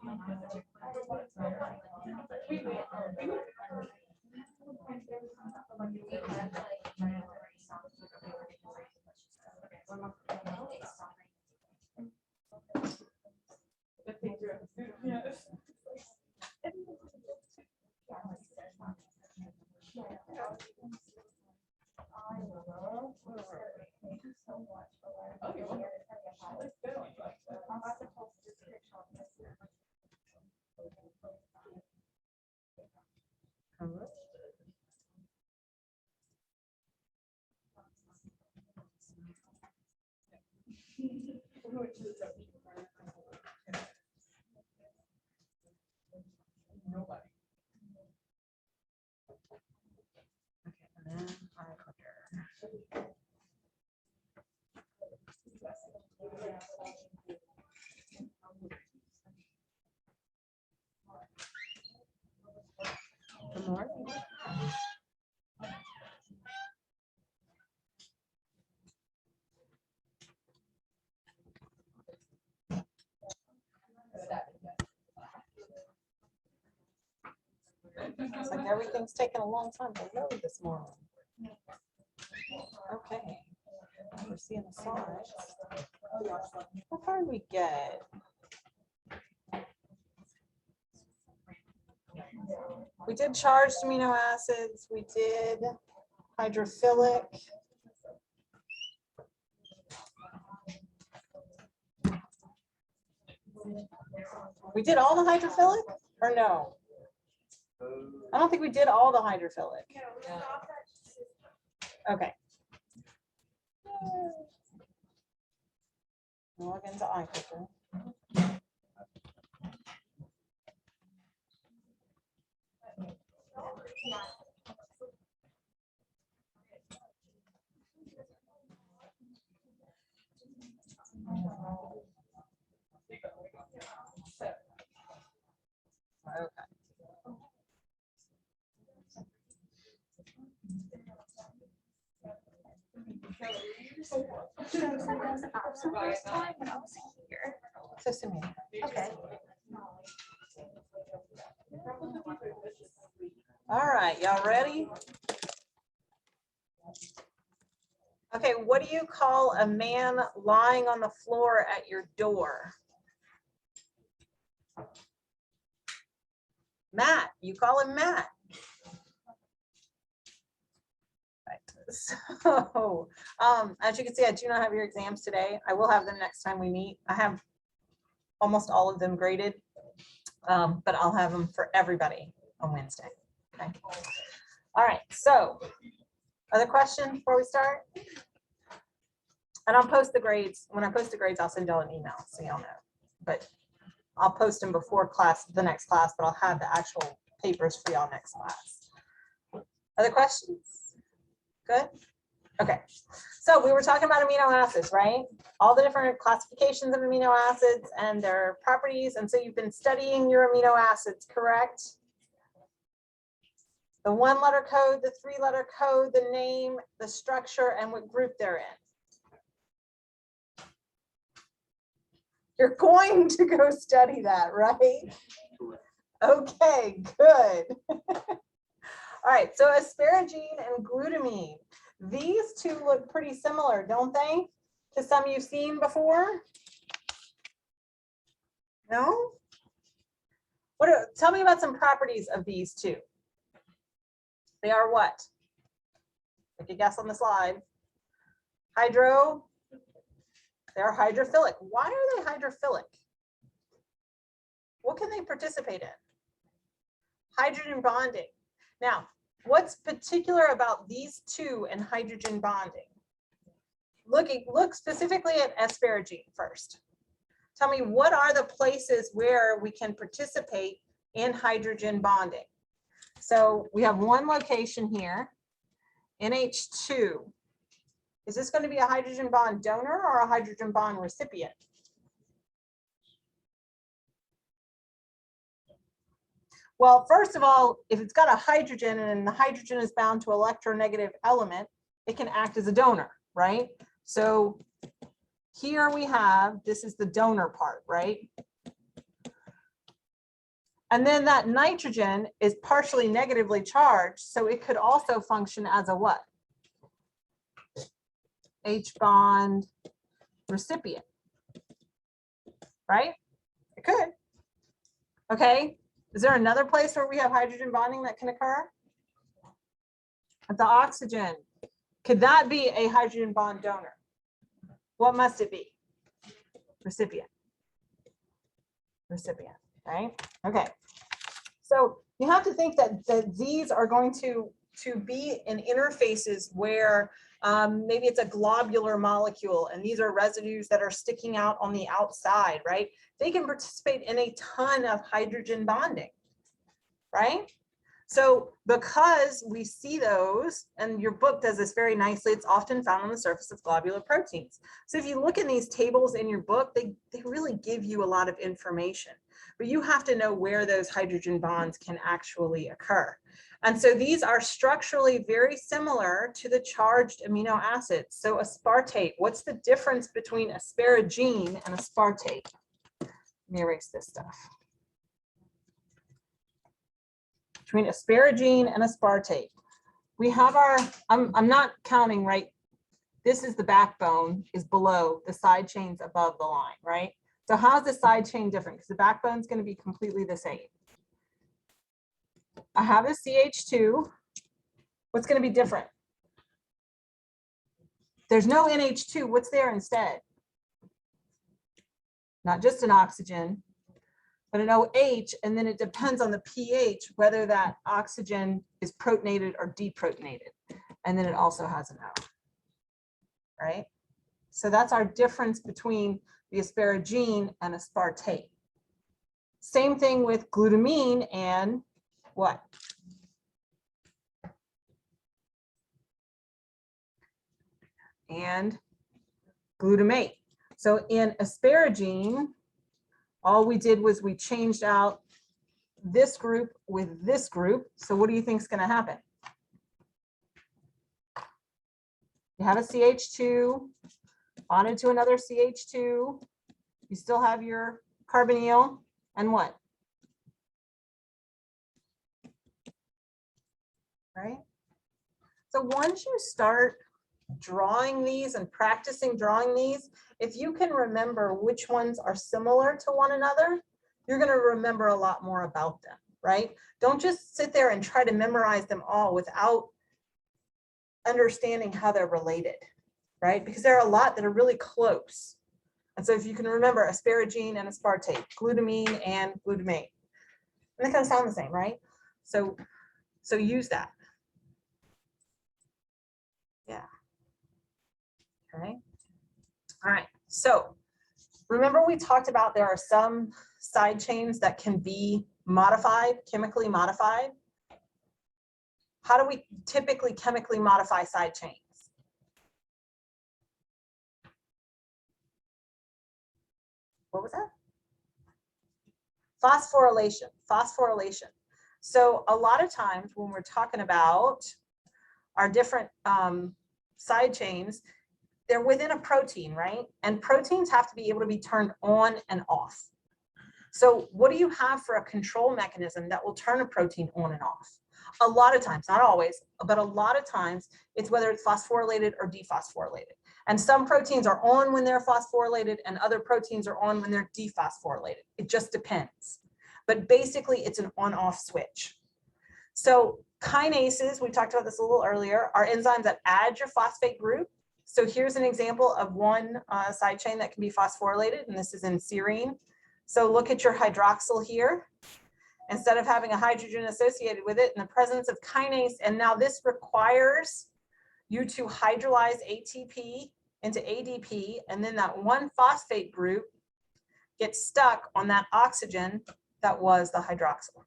Nobody. Okay, and then I clicker. Good morning. It's like everything's taking a long time to load this morning. Okay. We're seeing the slides. How far did we get? We did charged amino acids. We did hydrophilic. We did all the hydrophilic or no? I don't think we did all the hydrophilic. Okay. Log into iClicker. Okay. So Simeon. Okay. All right, y'all ready? Okay, what do you call a man lying on the floor at your door? Matt, you call him Matt. So, as you can see, I do not have your exams today. I will have them next time we meet. I have almost all of them graded, but I'll have them for everybody on Wednesday. Okay. All right. So, other questions before we start? And I'll post the grades. When I post the grades, I'll send y'all an email so y'all know. But I'll post them before class, the next class, but I'll have the actual papers for y'all next class. Other questions? Good. Okay. So we were talking about amino acids, right? All the different classifications of amino acids and their properties. And so you've been studying your amino acids, correct? The 1-letter code, the 3-letter code, the name, the structure, and what group they're in. You're going to go study that, right? Okay, good. All right, so asparagine and glutamine. These two look pretty similar, don't they? To some you've seen before? No? Tell me about some properties of these two. They are what? Take a guess on the slide. They're hydrophilic. Why are they hydrophilic? What can they participate in? Hydrogen bonding. Now, what's particular about these two and hydrogen bonding? Look specifically at asparagine first. Tell me, what are the places where we can participate in hydrogen bonding? So we have one location here, NH2. Is this going to be a hydrogen bond donor or a hydrogen bond recipient? Well, first of all, if it's got a hydrogen and the hydrogen is bound to electronegative element, it can act as a donor, right? So here we have, this is the donor part, right? And then that nitrogen is partially negatively charged, so it could also function as a what? H bond recipient, right? It could. Okay, is there another place where we have hydrogen bonding that can occur? At the oxygen. Could that be a hydrogen bond donor? What must it be? Recipient. Recipient, right? Okay. So you have to think that these are going to be in interfaces where maybe it's a globular molecule and these are residues that are sticking out on the outside, right? They can participate in a ton of hydrogen bonding, right? So because we see those, and your book does this very nicely, it's often found on the surface of globular proteins. So if you look in these tables in your book, they really give you a lot of information, but you have to know where those hydrogen bonds can actually occur. And so these are structurally very similar to the charged amino acids. So aspartate, what's the difference between asparagine and aspartate? Let me erase this stuff. Between asparagine and aspartate, we have our, I'm not counting, right? This is the backbone is below, the side chains above the line, right? So how's the side chain different? Because the backbone is going to be completely the same. I have a CH2. What's going to be different? There's no NH2. What's there instead? Not just an oxygen, but an OH, and then it depends on the pH, whether that oxygen is protonated or deprotonated. And then it also has an O, right? So that's our difference between the asparagine and aspartate. Same thing with glutamine and what? And glutamate. So in asparagine, all we did was we changed out this group with this group. So what do you think is going to happen? You have a CH2 bonded to another CH2. You still have your carbonyl and what? Right? So once you start drawing these and practicing drawing these, if you can remember which ones are similar to one another, you're going to remember a lot more about them, right? Don't just sit there and try to memorize them all without understanding how they're related, right? Because there are a lot that are really close. And so if you can remember asparagine and aspartate, glutamine and glutamate, and they kind of sound the same, right? So use that. Yeah. Okay. All right. So remember we talked about there are some side chains that can be modified, chemically modified. How do we typically chemically modify side chains? What was that? Phosphorylation. Phosphorylation. So a lot of times when we're talking about our different side chains, they're within a protein, right? And proteins have to be able to be turned on and off. So what do you have for a control mechanism that will turn a protein on and off? A lot of times, not always, but a lot of times, it's whether it's phosphorylated or dephosphorylated. And some proteins are on when they're phosphorylated and other proteins are on when they're dephosphorylated. It just depends. But basically, it's an on-off switch. So kinases, we talked about this a little earlier, are enzymes that add your phosphate group. So here's an example of one side chain that can be phosphorylated, and this is in serine. So look at your hydroxyl here. Instead of having a hydrogen associated with it, in the presence of kinase, and now this requires you to hydrolyze ATP into ADP, and then that one phosphate group gets stuck on that oxygen that was the hydroxyl.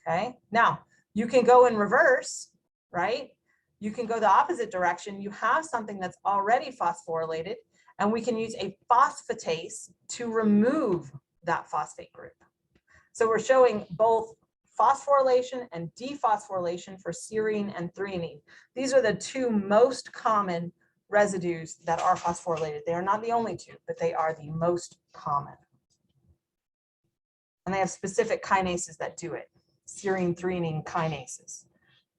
Okay, now you can go in reverse, right? You can go the opposite direction. You have something that's already phosphorylated, and we can use a phosphatase to remove that phosphate group. So we're showing both phosphorylation and dephosphorylation for serine and threonine. These are the two most common residues that are phosphorylated. They are not the only two, but they are the most common. And they have specific kinases that do it. Serine threonine kinases.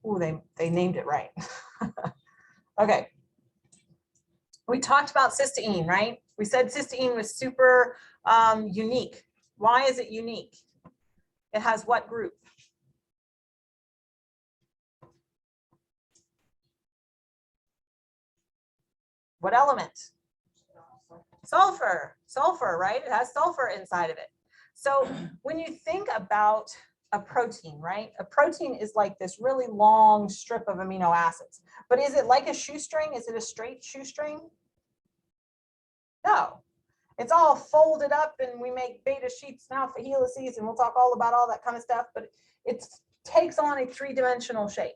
Ooh, they named it right. Okay. We talked about cysteine, right? We said cysteine was super unique. Why is it unique? It has what group? What element? Sulfur, right? It has sulfur inside of it. So when you think about a protein, right? A protein is like this really long strip of amino acids. But is it like a shoestring? Is it a straight shoestring? No. It's all folded up and we make beta sheets now for helices, and we'll talk all about all that kind of stuff, but it takes on a three-dimensional shape,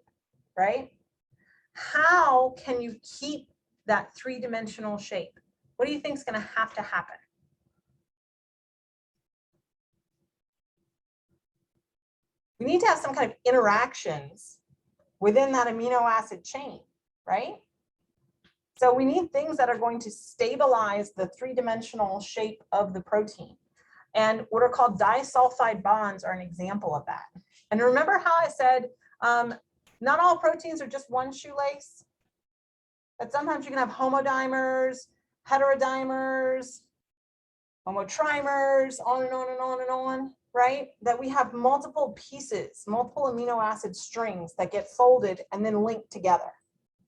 right? How can you keep that three-dimensional shape? What do you think is going to have to happen? We need to have some kind of interactions within that amino acid chain, right? So we need things that are going to stabilize the three-dimensional shape of the protein. And what are called disulfide bonds are an example of that. And remember how I said, not all proteins are just one shoelace? That sometimes you can have homodimers, heterodimers, homotrimers, on and on and on and on, right? That we have multiple pieces, multiple amino acid strings that get folded and then linked together.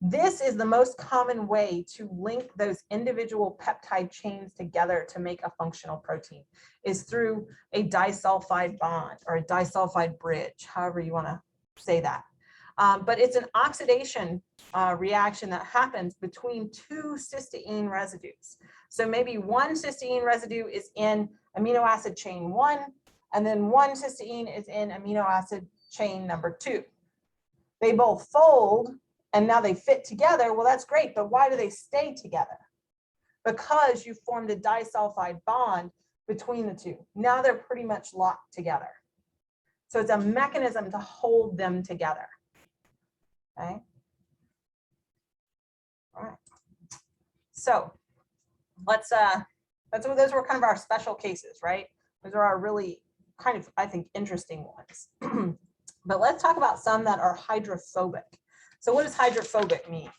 This is the most common way to link those individual peptide chains together to make a functional protein, is through a disulfide bond or a disulfide bridge, however you want to say that. But it's an oxidation reaction that happens between two cysteine residues. So maybe one cysteine residue is in amino acid chain 1, and then one cysteine is in amino acid chain number 2. They both fold, and now they fit together. Well, that's great, but why do they stay together? Because you formed a disulfide bond between the two. Now they're pretty much locked together. So it's a mechanism to hold them together. Okay. All right. So those were kind of our special cases, right? Those are our really kind of, I think, interesting ones. But let's talk about some that are hydrophobic. So what does hydrophobic mean?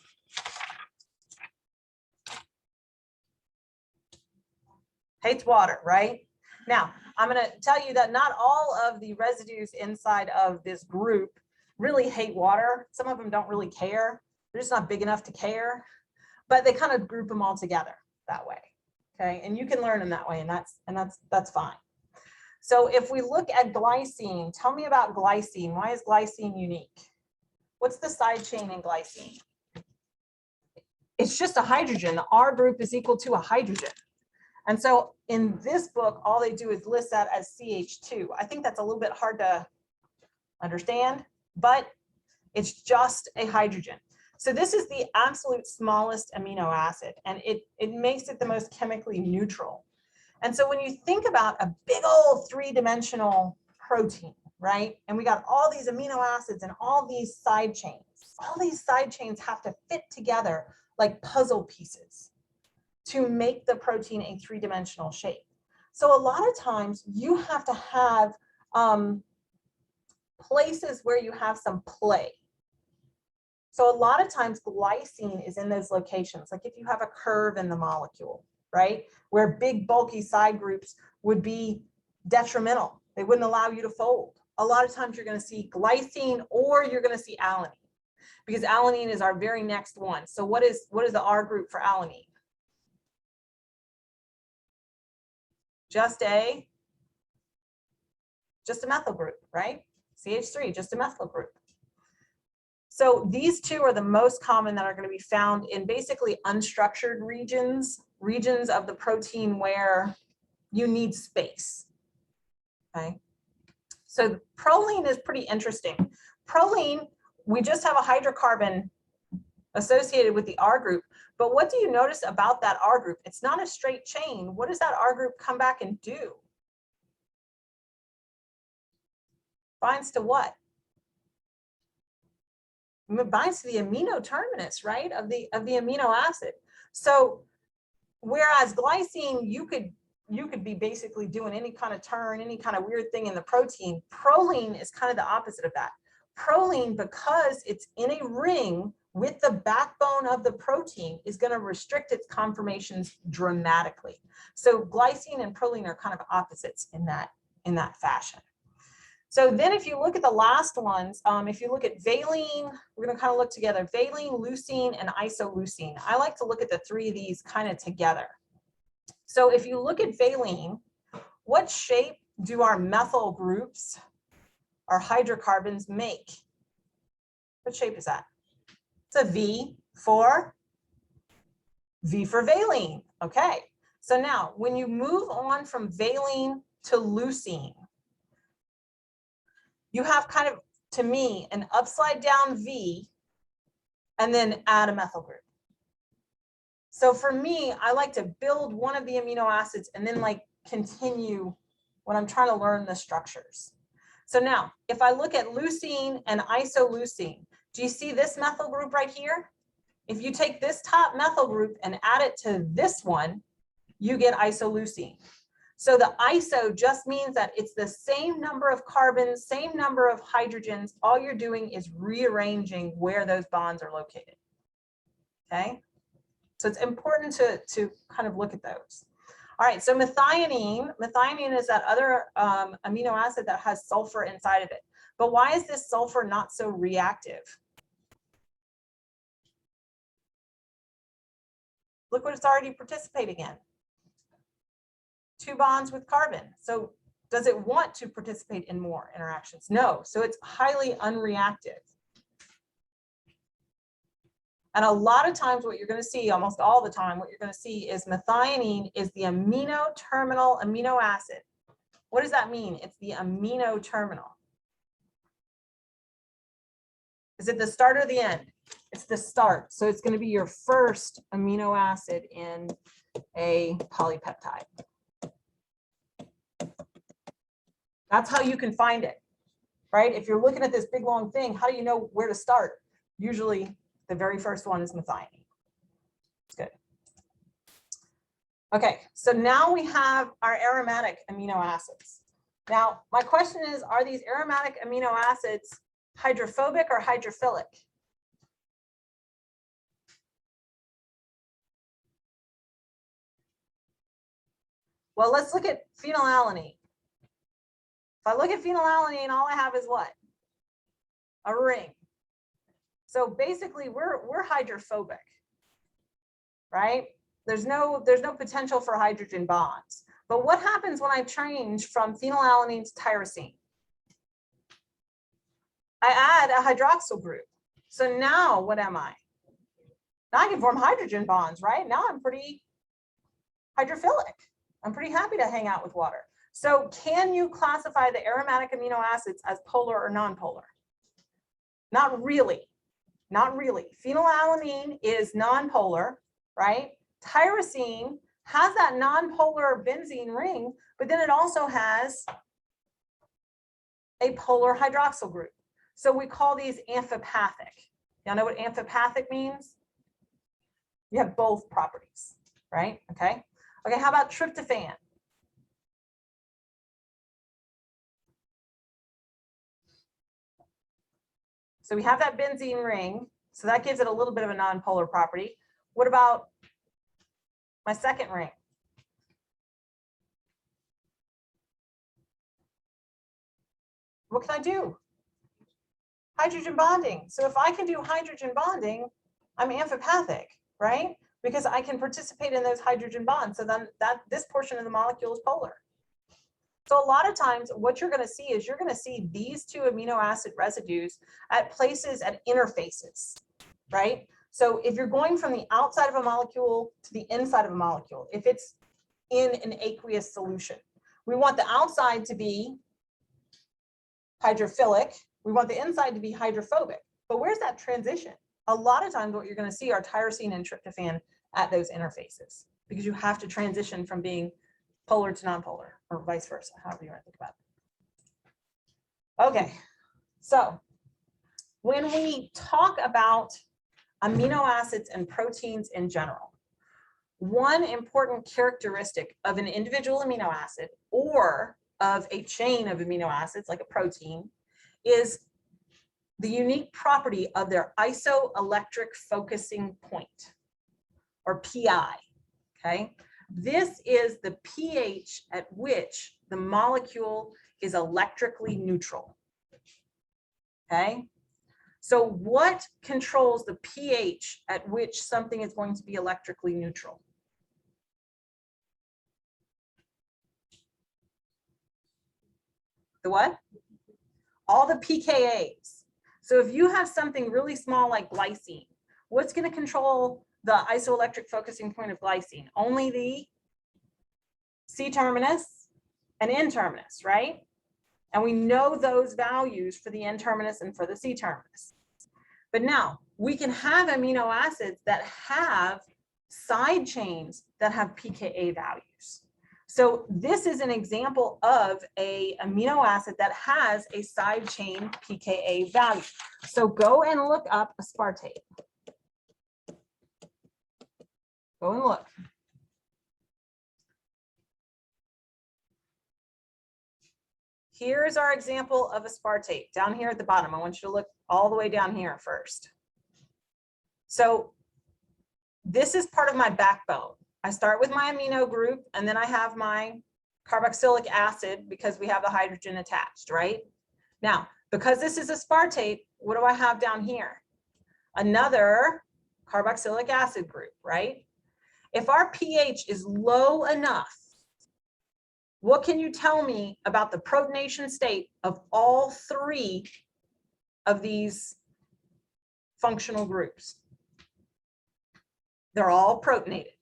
Hates water, right? Now, I'm going to tell you that not all of the residues inside of this group really hate water. Some of them don't really care. They're just not big enough to care, but they kind of group them all together that way. Okay, and you can learn them that way, and that's fine. So if we look at glycine, tell me about glycine. Why is glycine unique? What's the side chain in glycine? It's just a hydrogen. The R group is equal to a hydrogen. And so in this book, all they do is list that as CH2. I think that's a little bit hard to understand, but it's just a hydrogen. So this is the absolute smallest amino acid, and it makes it the most chemically neutral. And so when you think about a big old three-dimensional protein, right? And we got all these amino acids and all these side chains. All these side chains have to fit together like puzzle pieces to make the protein a three-dimensional shape. So a lot of times you have to have places where you have some play. So a lot of times glycine is in those locations, like if you have a curve in the molecule, right? Where big bulky side groups would be detrimental. They wouldn't allow you to fold. A lot of times you're going to see glycine or you're going to see alanine, because alanine is our very next one. So what is the R group for alanine? Just a methyl group, right? CH3, just a methyl group. So these two are the most common that are going to be found in basically unstructured regions of the protein where you need space. Okay. So proline is pretty interesting. Proline, we just have a hydrocarbon associated with the R group, but what do you notice about that R group? It's not a straight chain. What does that R group come back and do? Binds to what? It binds to the amino terminus, right, of the amino acid. So whereas glycine, you could you could be basically doing any kind of turn, any kind of weird thing in the protein. Proline is kind of the opposite of that. Proline, because it's in a ring with the backbone of the protein, is going to restrict its conformations dramatically. So glycine and proline are kind of opposites in that fashion. So then if you look at the last ones, if you look at valine, we're going to kind of look together, valine, leucine, and isoleucine. I like to look at the three of these kind of together. So if you look at valine, what shape do our methyl groups, our hydrocarbons, make? What shape is that? It's a V for valine. Okay. So now when you move on from valine to leucine, you have kind of, to me, an upside down V and then add a methyl group. So for me, I like to build one of the amino acids and then like continue when I'm trying to learn the structures. So now, if I look at leucine and isoleucine, do you see this methyl group right here? If you take this top methyl group and add it to this one, you get isoleucine. So the iso just means that it's the same number of carbons, same number of hydrogens. All you're doing is rearranging where those bonds are located. Okay? So it's important to kind of look at those. All right, so methionine is that other amino acid that has sulfur inside of it. But why is this sulfur not so reactive? Look what it's already participating in. 2 bonds with carbon. So does it want to participate in more interactions? No, so it's highly unreactive. And a lot of times what you're going to see, almost all the time, what you're going to see is methionine is the amino terminal amino acid. What does that mean? It's the amino terminal. Is it the start or the end? It's the start. So it's going to be your first amino acid in a polypeptide. That's how you can find it, right? If you're looking at this big long thing, how do you know where to start? Usually the very first one is methionine. It's good. Okay, so now we have our aromatic amino acids. Now, my question is, are these aromatic amino acids hydrophobic or hydrophilic? Well, let's look at phenylalanine. If I look at phenylalanine, all I have is what? A ring. So basically, we're hydrophobic, right? There's no potential for hydrogen bonds. But what happens when I change from phenylalanine to tyrosine? I add a hydroxyl group. So now what am I? Now I can form hydrogen bonds, right? Now I'm pretty hydrophilic. I'm pretty happy to hang out with water. So can you classify the aromatic amino acids as polar or nonpolar? Not really. Not really. Phenylalanine is nonpolar, right? Tyrosine has that nonpolar benzene ring, but then it also has a polar hydroxyl group. So we call these amphipathic. Y'all know what amphipathic means? You have both properties, right? Okay. Okay, how about tryptophan? So we have that benzene ring, so that gives it a little bit of a nonpolar property. What about my second ring? What can I do? Hydrogen bonding. So if I can do hydrogen bonding, I'm amphipathic, right? Because I can participate in those hydrogen bonds. So then this portion of the molecule is polar. So a lot of times what you're going to see is you're going to see these 2 amino acid residues at places at interfaces, right? So if you're going from the outside of a molecule to the inside of a molecule, if it's in an aqueous solution, we want the outside to be hydrophilic. We want the inside to be hydrophobic. But where's that transition? A lot of times what you're going to see are tyrosine and tryptophan at those interfaces, because you have to transition from being polar to nonpolar, or vice versa, however you want to think about it. Okay, so when we talk about amino acids and proteins in general, one important characteristic of an individual amino acid or of a chain of amino acids like a protein is the unique property of their isoelectric focusing point, or PI, okay? This is the pH at which the molecule is electrically neutral, okay? So what controls the pH at which something is going to be electrically neutral? The what? All the pKa's. So if you have something really small like glycine, what's going to control the isoelectric focusing point of glycine? Only the C-terminus and N-terminus, right? And we know those values for the N-terminus and for the C-terminus. But now we can have amino acids that have side chains that have pKa values. So this is an example of an amino acid that has a side chain pKa value. So go and look up aspartate. Go and look. Here's our example of aspartate down here at the bottom. I want you to look all the way down here first. So this is part of my backbone. I start with my amino group, and then I have my carboxylic acid because we have the hydrogen attached, right? Now, because this is aspartate, what do I have down here? Another carboxylic acid group, right? If our pH is low enough, what can you tell me about the protonation state of all three of these functional groups? They're all protonated.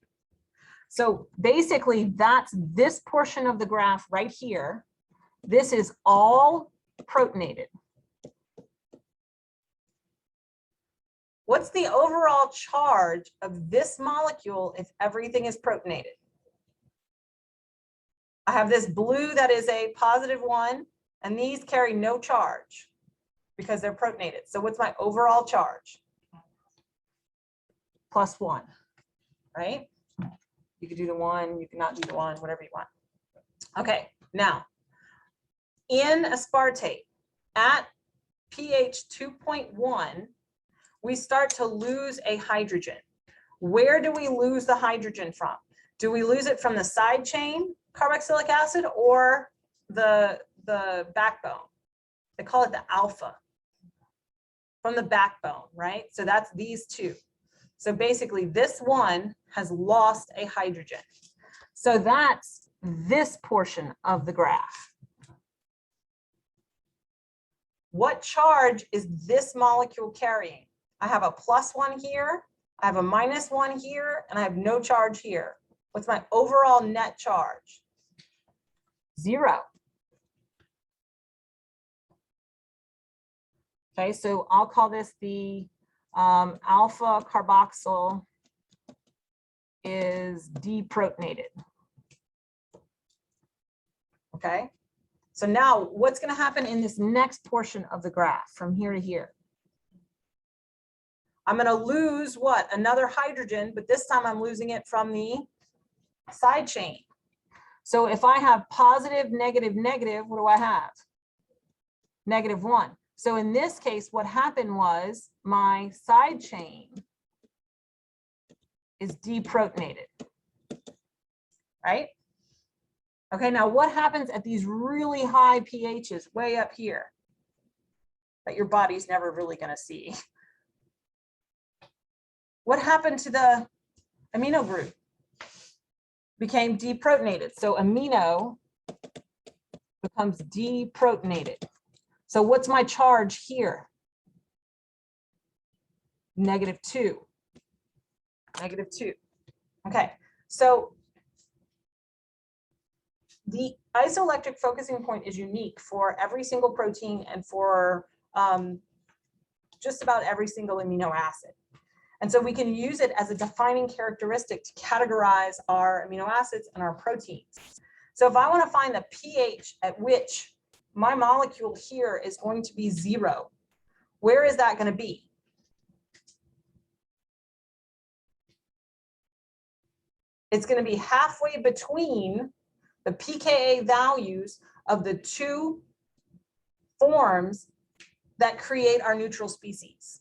So basically, that's this portion of the graph right here. This is all protonated. What's the overall charge of this molecule if everything is protonated? I have this blue that is a +1, and these carry no charge because they're protonated. So what's my overall charge? +1, right? You could do the 1, you can not do the 1, whatever you want. Okay, now in aspartate at pH 2.1, we start to lose a hydrogen. Where do we lose the hydrogen from? Do we lose it from the side chain carboxylic acid or the backbone? They call it the alpha. From the backbone, right? So that's these two. So basically this one has lost a hydrogen. So that's this portion of the graph. What charge is this molecule carrying? I have a +1 here, I have a -1 here, and I have no charge here. What's my overall net charge? 0. Okay, so I'll call this the alpha carboxyl is deprotonated. Okay, so now what's going to happen in this next portion of the graph from here to here? I'm going to lose what? Another hydrogen, but this time I'm losing it from the side chain. So if I have positive, negative, negative, what do I have? -1. So in this case, what happened was my side chain is deprotonated, right? Okay, now what happens at these really high pHs way up here that your body's never really going to see? What happened to the amino group? Became deprotonated. So amino becomes deprotonated. So what's my charge here? -2. -2. Okay, so the isoelectric focusing point is unique for every single protein and for just about every single amino acid. And so we can use it as a defining characteristic to categorize our amino acids and our proteins. So if I want to find the pH at which my molecule here is going to be 0, where is that going to be? It's going to be halfway between the pKa values of the two forms that create our neutral species.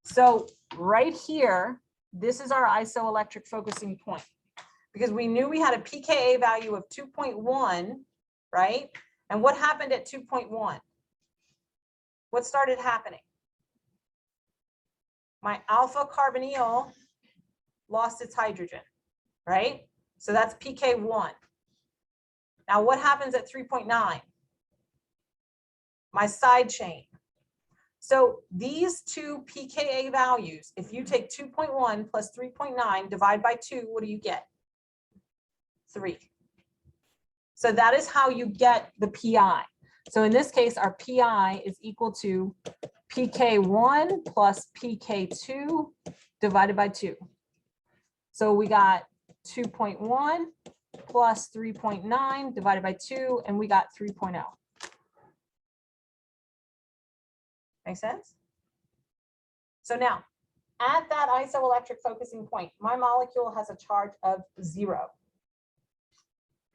So right here, this is our isoelectric focusing point, because we knew we had a pKa value of 2.1, right? And what happened at 2.1? What started happening? My alpha carbonyl lost its hydrogen, right? So that's pK1. Now what happens at 3.9? My side chain. So these two pKa values, if you take 2.1 plus 3.9, divide by 2, what do you get? 3. So that is how you get the PI. So in this case, our PI is equal to pK1 plus pK2 divided by 2. So we got 2.1 plus 3.9 divided by 2, and we got 3.0. Make sense? So now, at that isoelectric focusing point, my molecule has a charge of 0.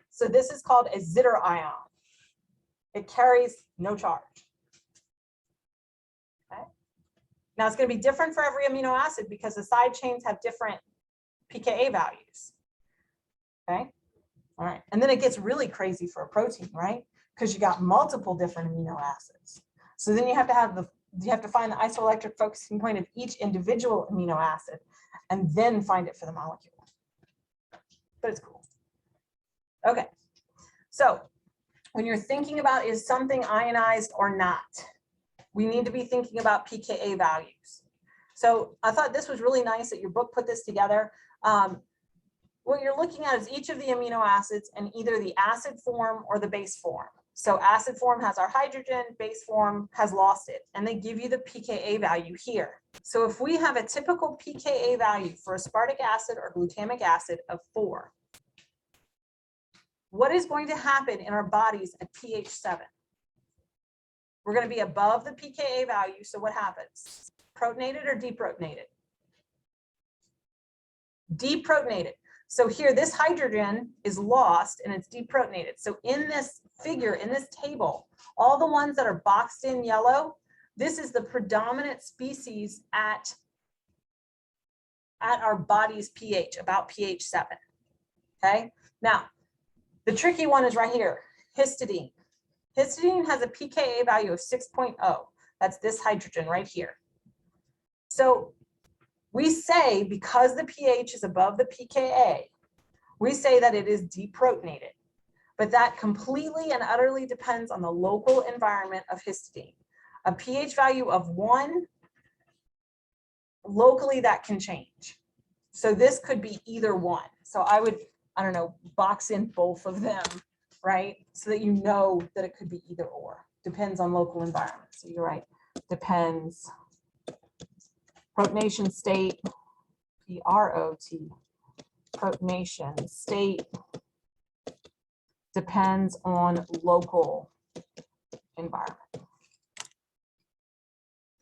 So this is called a Zitter ion. It carries no charge. Okay. Now it's going to be different for every amino acid because the side chains have different pKa values. Okay. All right. And then it gets really crazy for a protein, right? Because you got multiple different amino acids. So then you have to find the isoelectric focusing point of each individual amino acid and then find it for the molecule. But it's cool. Okay. So when you're thinking about is something ionized or not, we need to be thinking about pKa values. So I thought this was really nice that your book put this together. What you're looking at is each of the amino acids in either the acid form or the base form. So acid form has our hydrogen, base form has lost it, and they give you the pKa value here. So if we have a typical pKa value for aspartic acid or glutamic acid of 4, what is going to happen in our bodies at pH 7? We're going to be above the pKa value, so what happens? Protonated or deprotonated? Deprotonated. So here, this hydrogen is lost and it's deprotonated. So in this figure, in this table, all the ones that are boxed in yellow, this is the predominant species at our body's pH, about pH 7. Okay. Now, the tricky one is right here, histidine. Histidine has a pKa value of 6.0. That's this hydrogen right here. So we say because the pH is above the pKa, we say that it is deprotonated, but that completely and utterly depends on the local environment of histidine. A pH value of 1, locally that can change. So this could be either one. So I would, I don't know, box in both of them, right? So that you know that it could be either or. Depends on local environment. So you're right, depends. Protonation state, P-R-O-T, protonation state depends on local environment.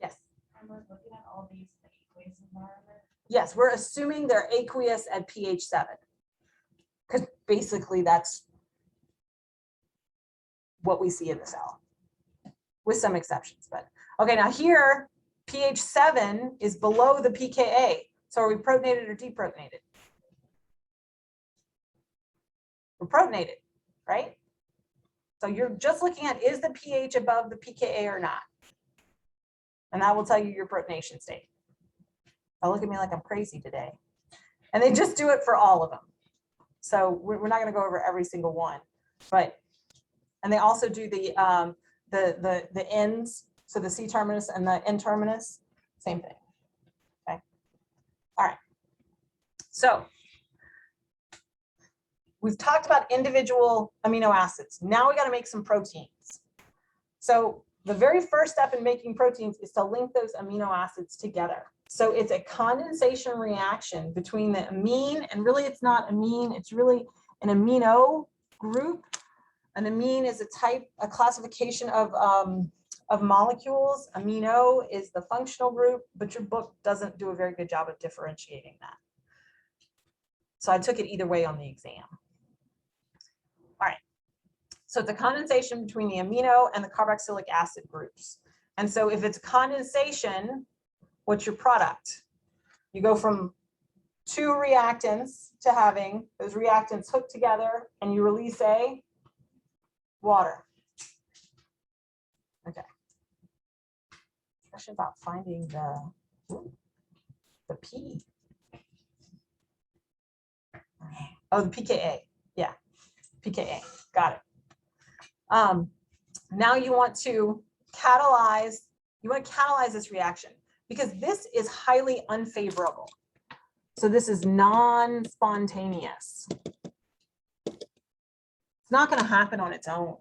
Yes? And we're looking at all these aqueous environment. Yes, we're assuming they're aqueous at pH 7. Because basically that's what we see in the cell, with some exceptions. But okay, now here, pH 7 is below the pKa. So are we protonated or deprotonated? We're protonated, right? So you're just looking at, is the pH above the pKa or not? And that will tell you your protonation state. Now look at me like I'm crazy today. And they just do it for all of them. So we're not going to go over every single one, but, and they also do the ends. So the C terminus and the N terminus, same thing. Okay. All right. So we've talked about individual amino acids. Now we got to make some proteins. So the very first step in making proteins is to link those amino acids together. So it's a condensation reaction between the amine, and really it's not amine, it's really an amino group. An amine is a classification of molecules. Amino is the functional group, but your book doesn't do a very good job of differentiating that. So I took it either way on the exam. All right. So it's a condensation between the amino and the carboxylic acid groups. And so if it's condensation, what's your product? You go from two reactants to having those reactants hooked together and you release a water. Okay. Question about finding the P. Oh, the pKa. Yeah, pKa. Got it. Now you want to catalyze. You want to catalyze this reaction because this is highly unfavorable. So this is non-spontaneous. It's not going to happen on its own.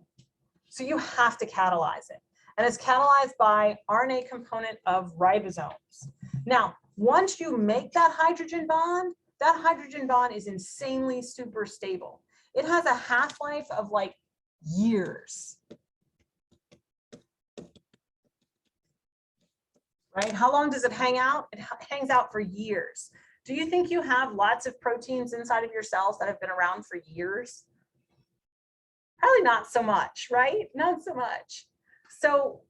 So you have to catalyze it. And it's catalyzed by RNA component of ribosomes. Now, once you make that hydrogen bond is insanely super stable. It has a half-life of like years. Right? How long does it hang out? It hangs out for years. Do you think you have lots of proteins inside of your cells that have been around for years? Probably not so much, right? Not so much. So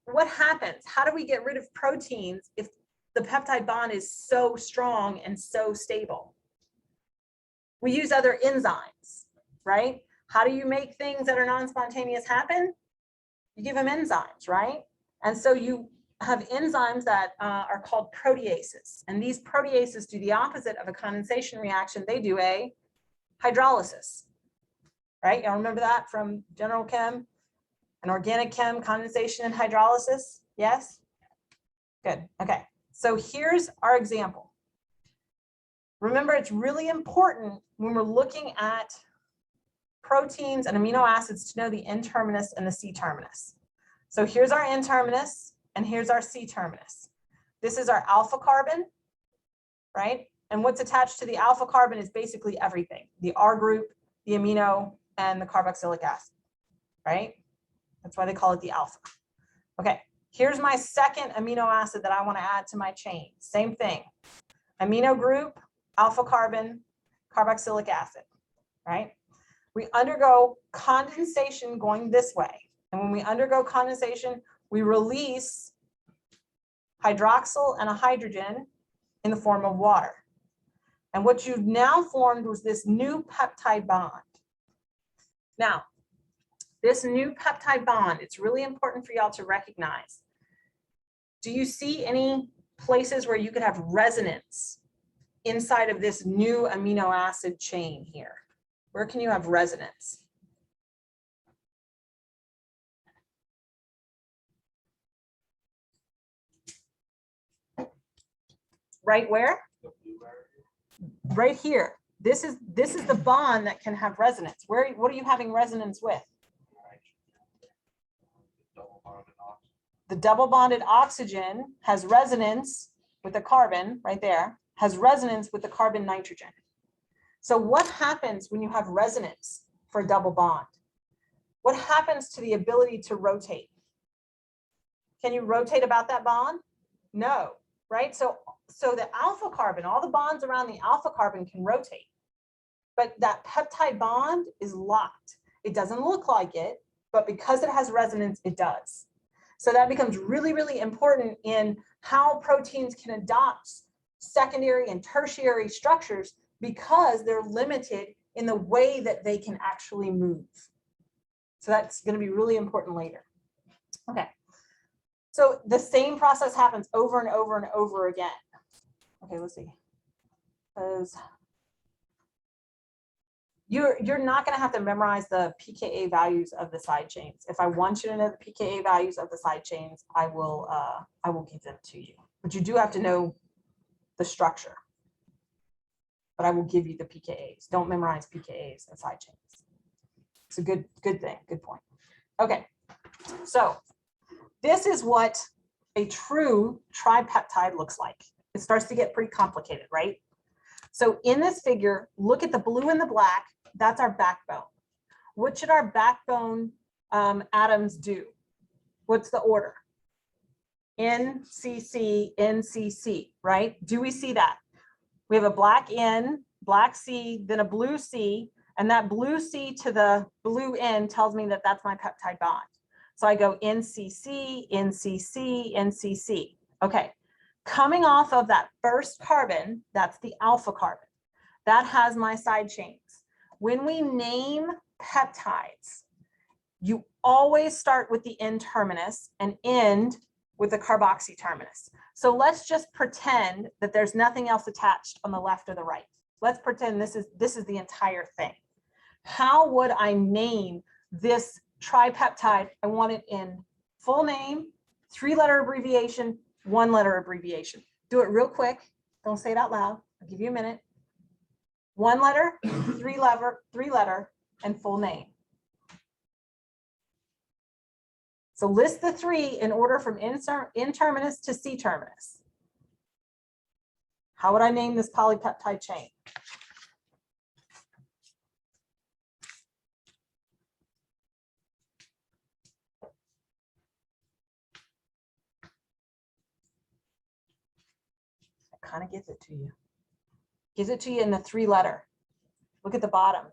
what happens? How do we get rid of proteins if the peptide bond is so strong and so stable? We use other enzymes, right? How do you make things that are non-spontaneous happen? You give them enzymes, right? And so you have enzymes that are called proteases. And these proteases do the opposite of a condensation reaction. They do a hydrolysis, right? Y'all remember that from general chem? An organic chem, condensation and hydrolysis? Yes? Good. Okay. So here's our example. Remember, it's really important when we're looking at proteins and amino acids to know the N-terminus and the C-terminus. So here's our N-terminus and here's our C-terminus. This is our alpha carbon, right? And what's attached to the alpha carbon is basically everything. The R group, the amino, and the carboxylic acid, right? That's why they call it the alpha. Okay, here's my second amino acid that I want to add to my chain. Same thing. Amino group, alpha carbon, carboxylic acid, right? We undergo condensation going this way. And when we undergo condensation, we release hydroxyl and a hydrogen in the form of water. And what you've now formed was this new peptide bond. Now, this new peptide bond, it's really important for y'all to recognize. Do you see any places where you could have resonance inside of this new amino acid chain here? Where can you have resonance? Right where? Right here. This is the bond that can have resonance. What are you having resonance with? The double bonded oxygen has resonance with the carbon right there, has resonance with the carbon nitrogen. So what happens when you have resonance for a double bond? What happens to the ability to rotate? Can you rotate about that bond? No, right? So the alpha carbon, all the bonds around the alpha carbon can rotate, but that peptide bond is locked. It doesn't look like it, but because it has resonance, it does. So that becomes really, really important in how proteins can adopt secondary and tertiary structures because they're limited in the way that they can actually move. So that's going to be really important later. Okay. So the same process happens over and over and over again. Okay, let's see. Because you're not going to have to memorize the pKa values of the side chains. If I want you to know the pKa values of the side chains, I will give them to you. But you do have to know the structure. But I will give you the pKas. Don't memorize pKas and side chains. It's a good thing. Good point. Okay, so this is what a true tripeptide looks like. It starts to get pretty complicated, right? So in this figure, look at the blue and the black. That's our backbone. What should our backbone atoms do? What's the order? NCC, NCC, right? Do we see that? We have a black N, black C, then a blue C, and that blue C to the blue N tells me that that's my peptide bond. So I go NCC, NCC, NCC. Okay, coming off of that first carbon, that's the alpha carbon. That has my side chains. When we name peptides, you always start with the N terminus and end with the carboxy terminus. So let's just pretend that there's nothing else attached on the left or the right. Let's pretend this is the entire thing. How would I name this tripeptide? I want it in full name, 3-letter abbreviation, 1-letter abbreviation. Do it real quick. Don't say it out loud. I'll give you a minute. 1 letter, 3-letter, and full name. So list the 3 in order from N terminus to C terminus. How would I name this polypeptide chain? It kind of gives it to you. Gives it to you in the 3-letter. Look at the bottom.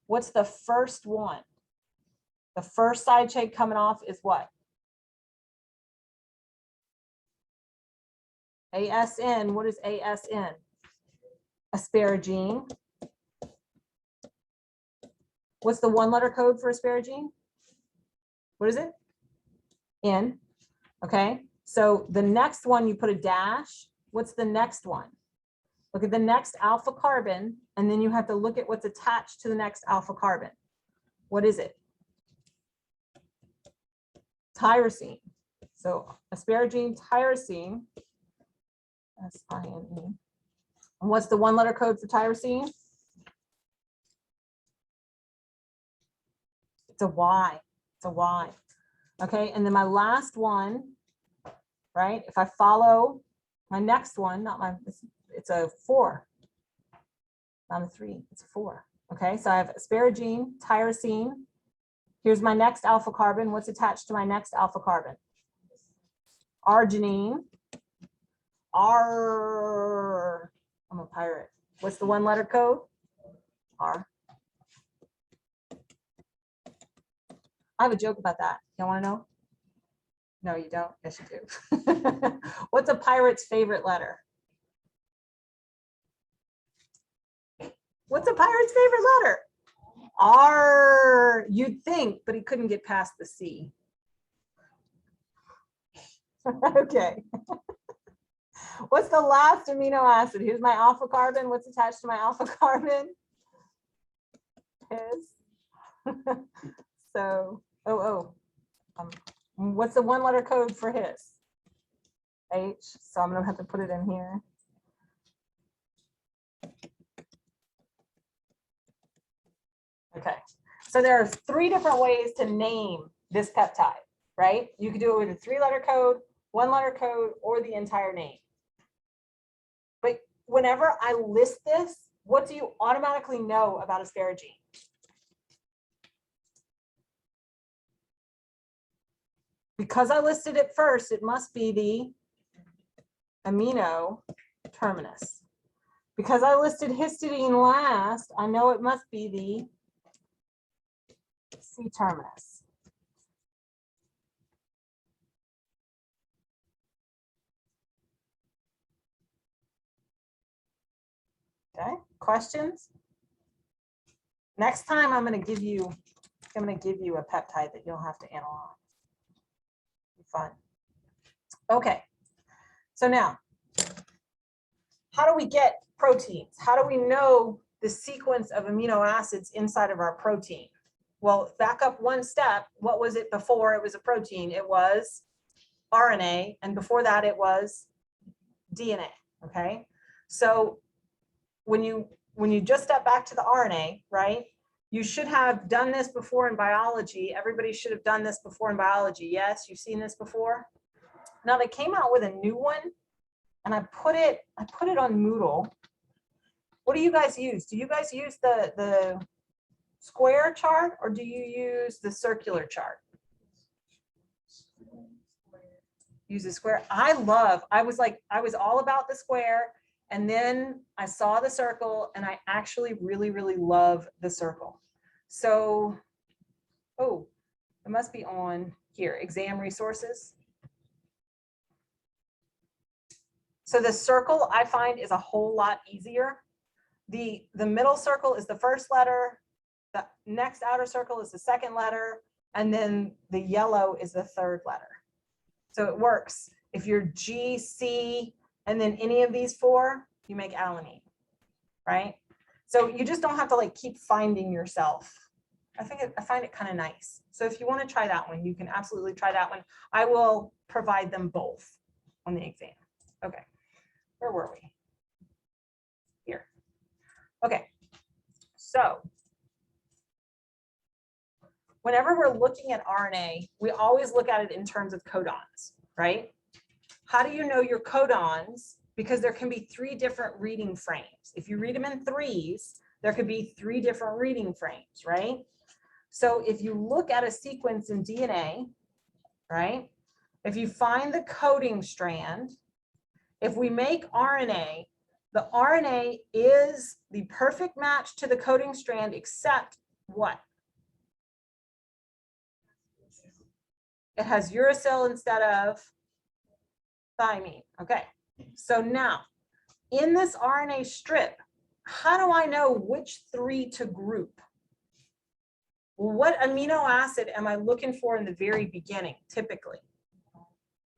What's the first one? The first side chain coming off is what? ASN. What is ASN? Asparagine. What's the 1-letter code for asparagine? What is it? N. Okay. So the next one, you put a dash. What's the next one? Look at the next alpha carbon, and then you have to look at what's attached to the next alpha carbon. What is it? Tyrosine. So asparagine, tyrosine, S-I-N-E. And what's the 1-letter code for tyrosine? It's a Y. It's a Y. Okay, and then my last one, right? If I follow my next one, not my, it's a 4, not a 3, it's a 4. Okay, so I have asparagine, tyrosine. Here's my next alpha carbon. What's attached to my next alpha carbon? Arginine. R. I'm a pirate. What's the 1-letter code? R. I have a joke about that. You want to know? No, you don't. Yes, you do. What's a pirate's favorite letter? What's a pirate's favorite letter? R. You'd think, but he couldn't get past the C. Okay. What's the last amino acid? Here's my alpha carbon. What's attached to my alpha carbon? His. So, what's the 1-letter code for his? H. So I'm gonna have to put it in here. Okay. So there are 3 different ways to name this peptide, right? You could do it with a 3-letter code, 1-letter code, or the entire name. But whenever I list this, what do you automatically know about asparagine? Because I listed it first, it must be the amino terminus. Because I listed histidine last, I know it must be the C terminus. Okay, questions? Next time I'm going to give you a peptide that you'll have to analyze. Be fun. Okay. So now, how do we get proteins? How do we know the sequence of amino acids inside of our protein? Well, back up one step. What was it before it was a protein? It was RNA, and before that it was DNA. Okay. So when you just step back to the RNA, right? You should have done this before in biology. Everybody should have done this before in biology. Yes, you've seen this before. Now they came out with a new one, and I put it on Moodle. What do you guys use? Do you guys use the square chart, or do you use the circular chart? Use the square. I was all about the square, And then I saw the circle and I actually really, really love the circle. So, oh, it must be on here, exam resources. So the circle I find is a whole lot easier. The middle circle is the first letter, the next outer circle is the second letter, and then the yellow is the third letter. So it works. If you're G, C, and then any of these four, you make alanine, right? So you just don't have to like keep finding yourself. I find it kind of nice. So if you want to try that one, you can absolutely try that one. I will provide them both on the exam. Okay, where were we? Here. Okay, so whenever we're looking at RNA, we always look at it in terms of codons, right? How do you know your codons? Because there can be 3 different reading frames. If you read them in 3s, there could be 3 different reading frames, right? So if you look at a sequence in DNA, right? If you find the coding strand, if we make RNA, the RNA is the perfect match to the coding strand, except what? It has uracil instead of thymine. Okay, so now in this RNA strip, how do I know which 3 to group? What amino acid am I looking for in the very beginning, typically?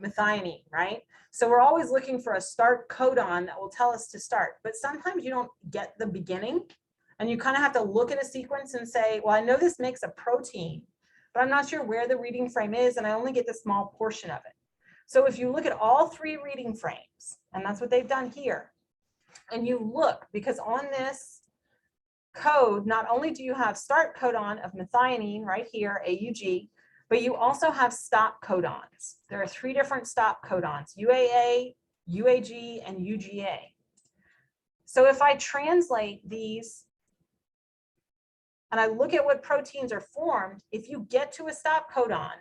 Methionine, right? So we're always looking for a start codon that will tell us to start, but sometimes you don't get the beginning and you kind of have to look at a sequence and say, well, I know this makes a protein, but I'm not sure where the reading frame is and I only get the small portion of it. So if you look at all 3 reading frames, and that's what they've done here, and you look, because on this code, not only do you have start codon of methionine right here, AUG, but you also have stop codons. There are 3 different stop codons, UAA, UAG, and UGA. So if I translate these and I look at what proteins are formed, if you get to a stop codon,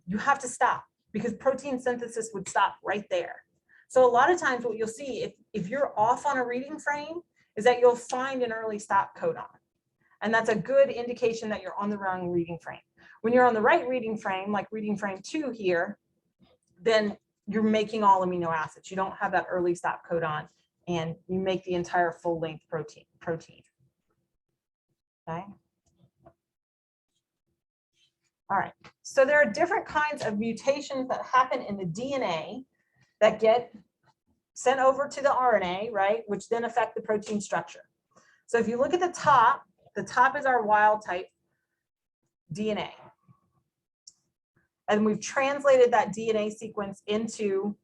you have to stop because protein synthesis would stop right there. So a lot of times what you'll see if you're off on a reading frame is that you'll find an early stop codon. And that's a good indication that you're on the wrong reading frame. When you're on the right reading frame, like reading frame 2 here, then you're making all amino acids. You don't have that early stop codon and you make the entire full length protein. Okay. All right. So there are different kinds of mutations that happen in the DNA that get sent over to the RNA, right? Which then affect the protein structure. So if you look at the top is our wild type DNA. And we've translated that DNA sequence into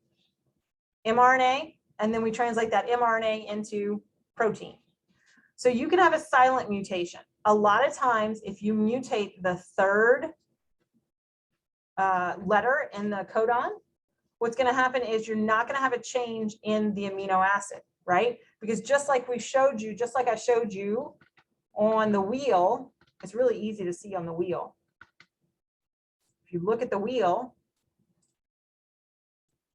mRNA, and then we translate that mRNA into protein. So you can have a silent mutation. A lot of times, if you mutate the 3rd letter in the codon, what's going to happen is you're not going to have a change in the amino acid, right? Because just like I showed you on the wheel, it's really easy to see on the wheel. If you look at the wheel,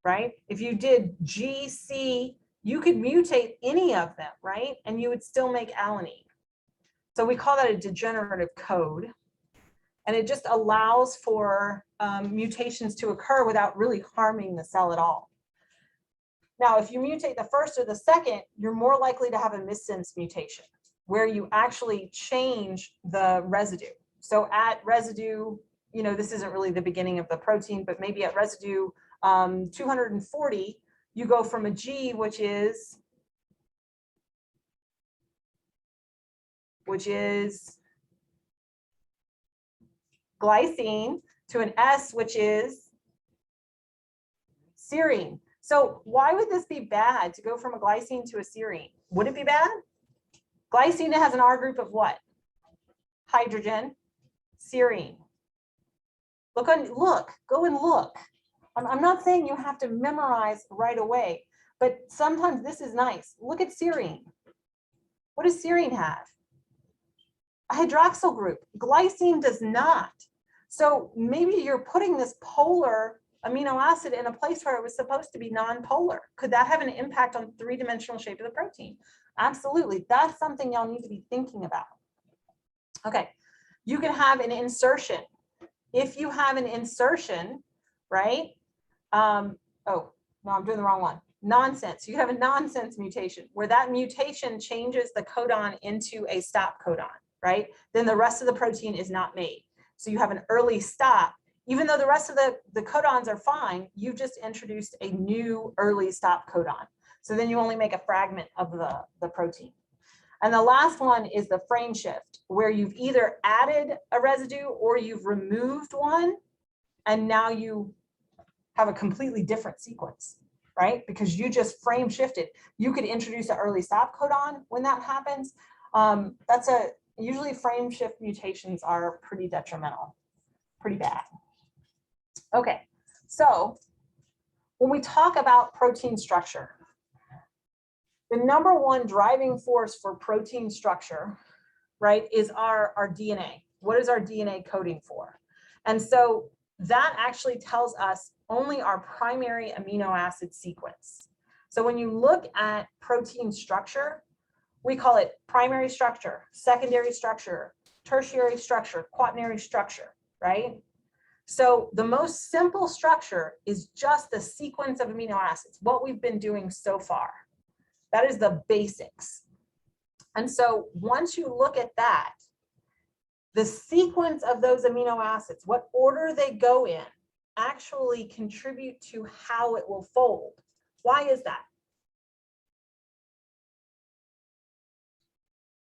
right? If you did GC, you could mutate any of them, right? And you would still make alanine. So we call that a degenerative code. And it just allows for mutations to occur without really harming the cell at all. Now, if you mutate the 1st or the 2nd, you're more likely to have a missense mutation where you actually change the residue. So at residue, you know, this isn't really the beginning of the protein, but maybe at residue 240, you go from a G, which is glycine, to an S, which is serine. So why would this be bad to go from a glycine to a serine? Would it be bad? Glycine has an R group of what? Hydrogen, serine. Go and look. I'm not saying you have to memorize right away, but sometimes this is nice. Look at serine. What does serine have? A hydroxyl group. Glycine does not. So maybe you're putting this polar amino acid in a place where it was supposed to be nonpolar. Could that have an impact on three-dimensional shape of the protein? Absolutely. That's something y'all need to be thinking about. Okay, you can have an insertion. If you have an insertion, right? Oh, no, I'm doing the wrong one. Nonsense. You have a nonsense mutation where that mutation changes the codon into a stop codon, right? Then the rest of the protein is not made. So you have an early stop. Even though the rest of the codons are fine, you've just introduced a new early stop codon. So then you only make a fragment of the protein. And the last one is the frame shift, where you've either added a residue or you've removed one, and now you have a completely different sequence, right? Because you just frame shifted. You could introduce an early stop codon when that happens. Usually frame shift mutations are pretty detrimental, pretty bad. Okay, so when we talk about protein structure, the number one driving force for protein structure, right, is our DNA. What is our DNA coding for? And so that actually tells us only our primary amino acid sequence. So when you look at protein structure, we call it primary structure, secondary structure, tertiary structure, quaternary structure, right? So the most simple structure is just the sequence of amino acids, what we've been doing so far. That is the basics. And so once you look at that, the sequence of those amino acids, what order they go in, actually contribute to how it will fold. Why is that?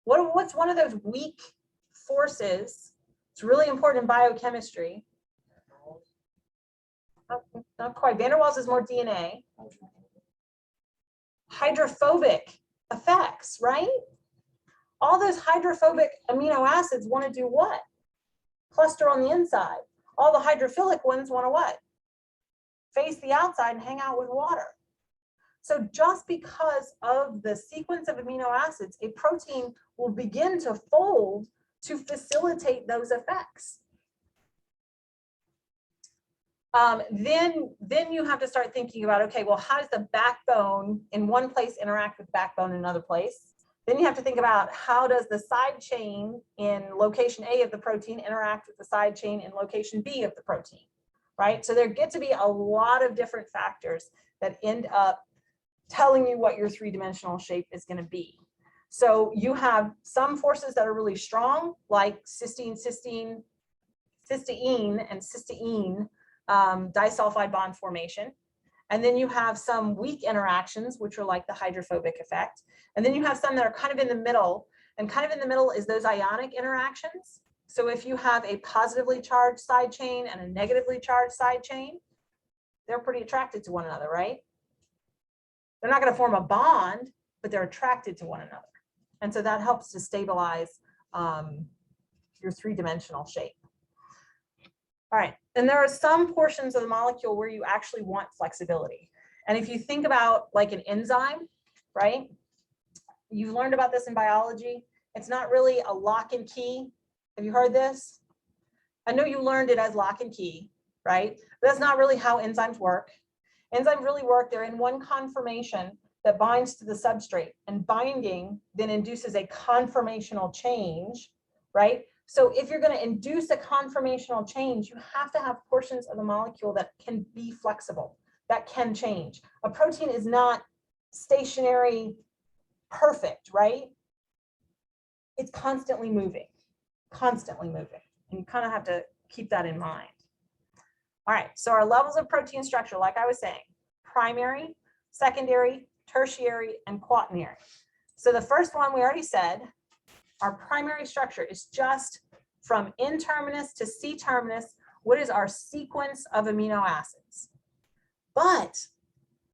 What's one of those weak forces? It's really important in biochemistry. Not quite. Van der Waals is more DNA. Hydrophobic effects, right? All those hydrophobic amino acids want to do what? Cluster on the inside. All the hydrophilic ones want to what? Face the outside and hang out with water. So just because of the sequence of amino acids, a protein will begin to fold to facilitate those effects. Then you have to start thinking about, okay, well, how does the backbone in one place interact with backbone in another place? Then you have to think about how does the side chain in location A of the protein interact with the side chain in location B of the protein, right? So there get to be a lot of different factors that end up telling you what your three-dimensional shape is going to be. So you have some forces that are really strong, like cysteine, and cysteine disulfide bond formation. And then you have some weak interactions, which are like the hydrophobic effect. And then you have some that are kind of in the middle, and kind of in the middle is those ionic interactions. So if you have a positively charged side chain and a negatively charged side chain, they're pretty attracted to one another, right? They're not going to form a bond, but they're attracted to one another. And so that helps to stabilize your three-dimensional shape. All right, and there are some portions of the molecule where you actually want flexibility. And if you think about like an enzyme, right? You've learned about this in biology. It's not really a lock and key. Have you heard this? I know you learned it as lock and key, right? But that's not really how enzymes work. Enzymes really work, they're in one conformation that binds to the substrate, and binding then induces a conformational change, right? So if you're going to induce a conformational change, you have to have portions of the molecule that can be flexible, that can change. A protein is not stationary, perfect, right? It's constantly moving, and you kind of have to keep that in mind. All right, so our levels of protein structure, like I was saying, primary, secondary, tertiary, and quaternary. So the first one we already said, our primary structure is just from N-terminus to C-terminus. What is our sequence of amino acids? But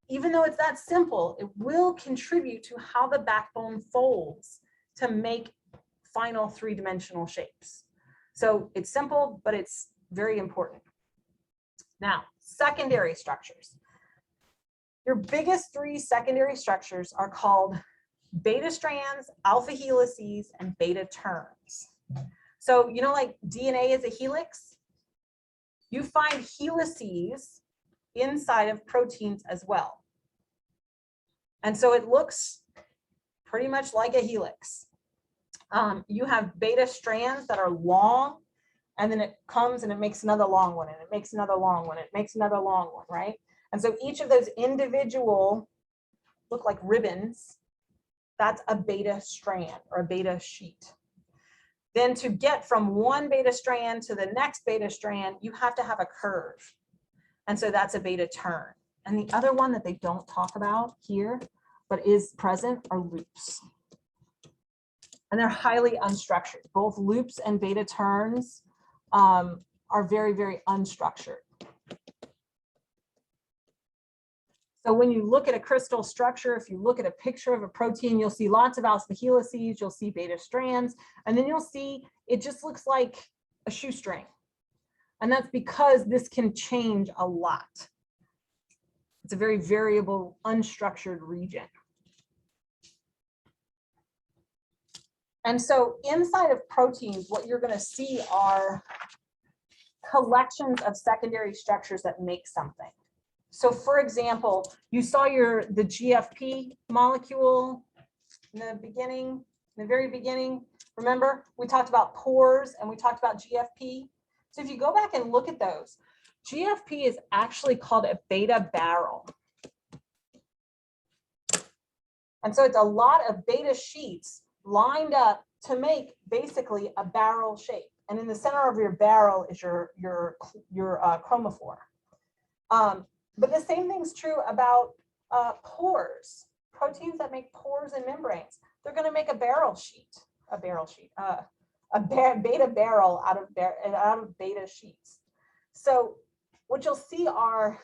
even though it's that simple, it will contribute to how the backbone folds to make final three-dimensional shapes. So it's simple, but it's very important. Now, secondary structures. Your biggest three secondary structures are called beta strands, alpha helices, and beta terns. So, you know, like DNA is a helix. You find helices inside of proteins as well. And so it looks pretty much like a helix. You have beta strands that are long, and then it comes and it makes another long one, and it makes another long one, it makes another long one, right? And so each of those individual look like ribbons. That's a beta strand or a beta sheet. Then to get from one beta strand to the next beta strand, you have to have a curve. And so that's a beta turn. And the other one that they don't talk about here, but is present, are loops. And they're highly unstructured. Both loops and beta turns are very, very unstructured. So when you look at a crystal structure, if you look at a picture of a protein, you'll see lots of alpha helices, you'll see beta strands, and then you'll see it just looks like a shoestring. And that's because this can change a lot. It's a very variable, unstructured region. And so inside of proteins, what you're going to see are collections of secondary structures that make something. So for example, you saw the GFP molecule in the beginning, in the very beginning. Remember, we talked about pores and we talked about GFP. So if you go back and look at those, GFP is actually called a beta barrel. And so it's a lot of beta sheets lined up to make basically a barrel shape. And in the center of your barrel is your chromophore. But the same thing's true about pores, proteins that make pores and membranes. They're going to make a beta barrel out of beta sheets. So what you'll see are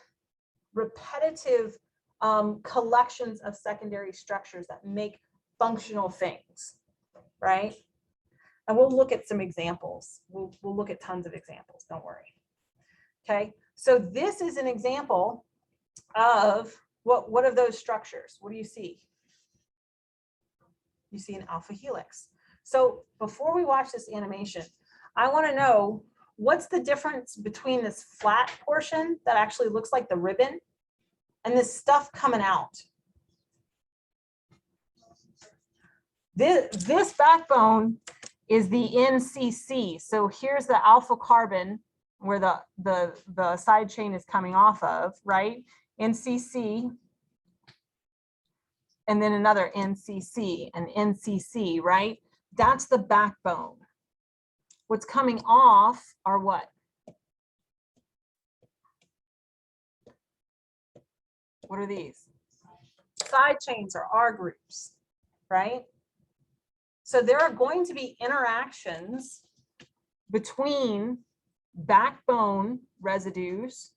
repetitive collections of secondary structures that make functional things, right? And we'll look at some examples. We'll look at tons of examples, don't worry. Okay, so this is an example of what of those structures? What do you see? You see an alpha helix. So before we watch this animation, I want to know what's the difference between this flat portion that actually looks like the ribbon and this stuff coming out. This backbone is the NCC. So here's the alpha carbon where the side chain is coming off of, right? NCC, and then another NCC, and NCC, right? That's the backbone. What's coming off are what? What are these? Side chains are R groups, right? So there are going to be interactions between backbone residues,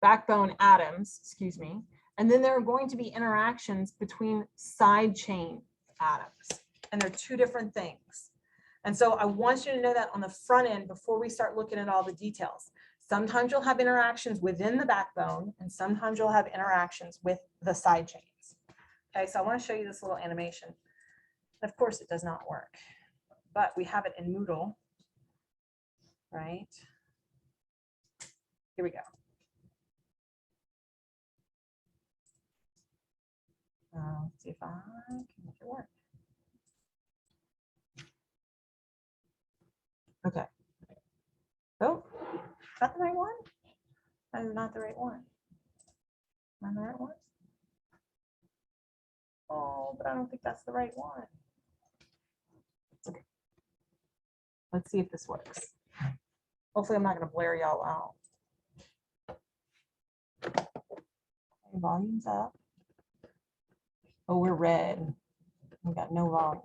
backbone atoms, excuse me, and then there are going to be interactions between side chain atoms, and they're two different things. And so I want you to know that on the front end before we start looking at all the details. Sometimes you'll have interactions within the backbone, and sometimes you'll have interactions with the side chains. Okay, so I want to show you this little animation. Of course, it does not work, but we have it in Moodle, right? Here we go. Let's see if I can make it work. Okay. Oh, is that the right one? That is not the right one. Am I the right one? Oh, but I don't think that's the right one. Okay. Let's see if this works. Hopefully I'm not going to blare y'all out. Okay, volume's up. Oh, we're red. We got no volume.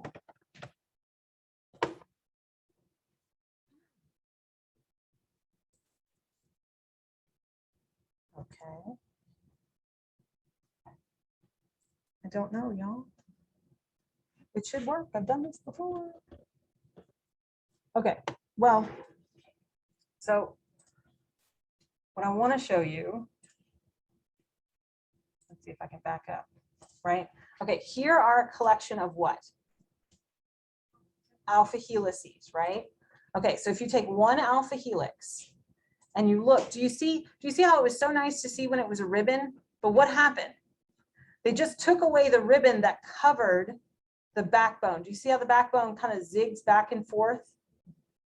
Okay. I don't know, y'all. It should work. I've done this before. Okay, well, so what I want to show you, let's see if I can back up, right? Okay, here are a collection of what? Alpha helices, right? Okay, so if you take one alpha helix and you look, do you see how it was so nice to see when it was a ribbon? But what happened? They just took away the ribbon that covered the backbone. Do you see how the backbone kind of zigs back and forth?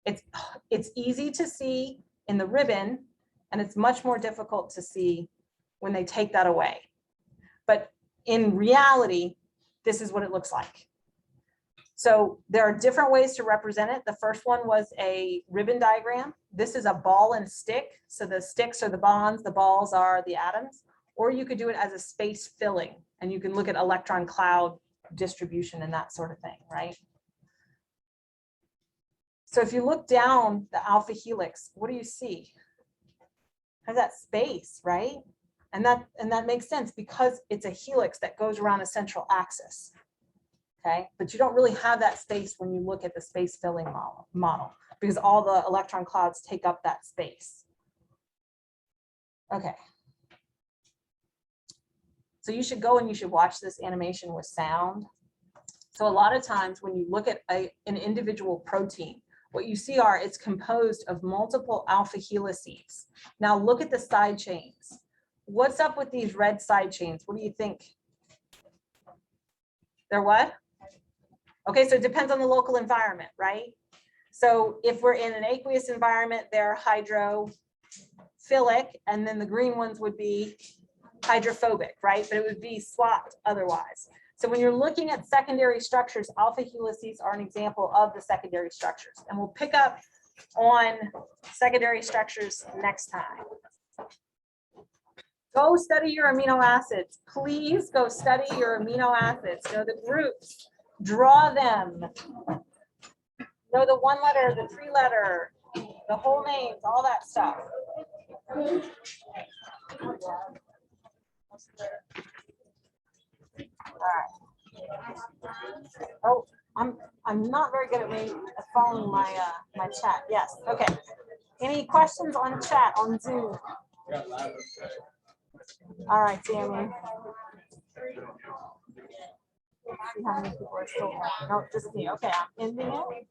It's easy to see in the ribbon, and it's much more difficult to see when they take that away. But in reality, this is what it looks like. So there are different ways to represent it. The first one was a ribbon diagram. This is a ball and stick. So the sticks are the bonds, the balls are the atoms, or you could do it as a space filling, and you can look at electron cloud distribution and that sort of thing, right? So if you look down the alpha helix, what do you see? Has that space, right? And that makes sense because it's a helix that goes around a central axis. Okay, but you don't really have that space when you look at the space filling model because all the electron clouds take up that space. Okay. So you should go and you should watch this animation with sound. So a lot of times when you look at an individual protein, what you see are it's composed of multiple alpha helices. Now look at the side chains. What's up with these red side chains? What do you think? They're what? Okay, so it depends on the local environment, right? So if we're in an aqueous environment, they're hydrophilic, and then the green ones would be hydrophobic, right? But it would be swapped otherwise. So when you're looking at secondary structures, alpha helices are an example of the secondary structures. And we'll pick up on secondary structures next time. Go study your amino acids. Please go study your amino acids. Know the groups. Draw them. Know the one letter, the three letter, the whole names, all that stuff. All right. Oh, I'm not very good at following my my chat. Yes. Okay. Any questions on chat on Zoom? All right, Tammy. See how many people are still on. No, just me. Okay, I'm ending it.